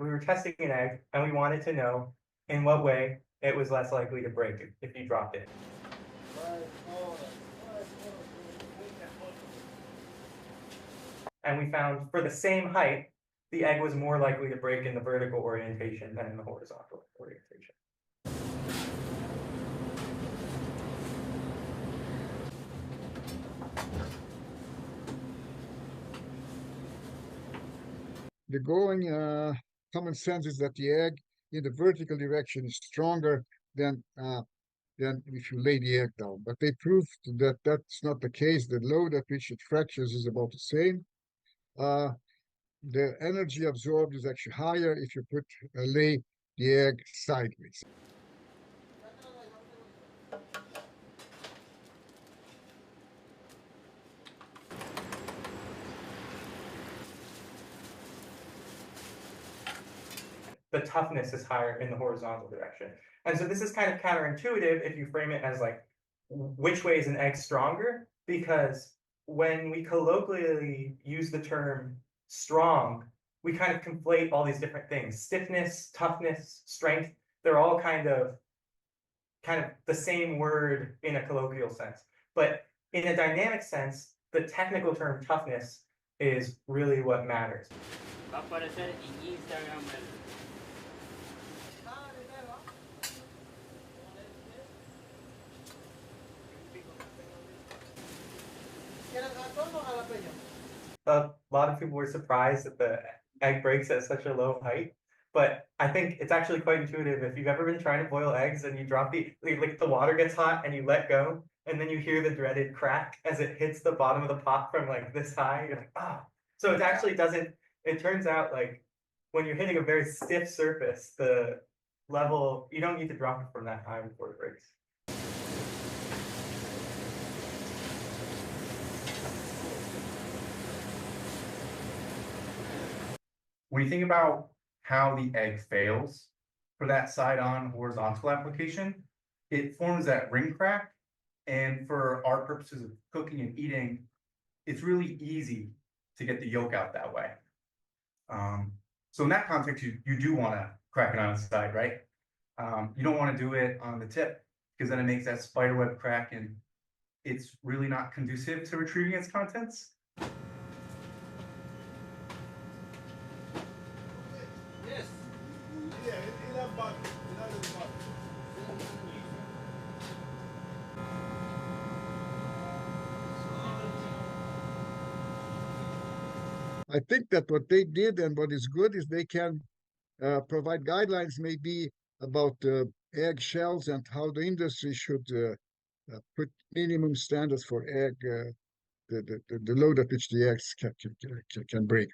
We were testing an egg and we wanted to know in what way it was less likely to break if you dropped it. And we found for the same height, the egg was more likely to break in the vertical orientation than in the horizontal orientation. The going common sense is that the egg in the vertical direction is stronger than if you lay the egg down. But they proved that that's not the case. The load at which it fractures is about the same. The energy absorbed is actually higher if you lay the egg sideways. The toughness is higher in the horizontal direction. And so this is kind of counterintuitive if you frame it as like, which way is an egg stronger? Because when we colloquially use the term strong, we kind of conflate all these different things. Stiffness, toughness, strength, they're all kind of the same word in a colloquial sense. But in a dynamic sense, the technical term toughness is really what matters. Va a aparecer en Instagram A lot of people were surprised that the egg breaks at such a low height, but I think it's actually quite intuitive. If you've ever been trying to boil eggs and you drop the water gets hot and you let go, and then you hear the dreaded crack as it hits the bottom of the pot from like this high, you're like, ah. So it actually doesn't, it turns out like when you're hitting a very stiff surface, the level, you don't need to drop it from that high before it breaks. When you think about how the egg fails for that side-on horizontal application, it forms that ring crack. And for our purposes of cooking and eating, it's really easy to get the yolk out that way. So in that context, you do want to crack it on its side, right? You don't want to do it on the tip because then it makes that spiderweb crack and it's really not conducive to retrieving its contents. I think that what they did and what is good is they can provide guidelines maybe about egg shells and how the industry should put minimum standards for egg, the load at which the eggs can break.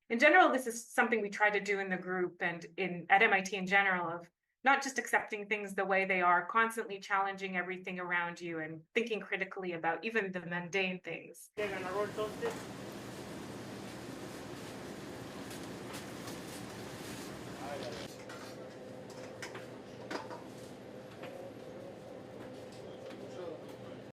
In general, this is something we try to do in the group and at MIT in general, of not just accepting things the way they are, constantly challenging everything around you and thinking critically about even the mundane things.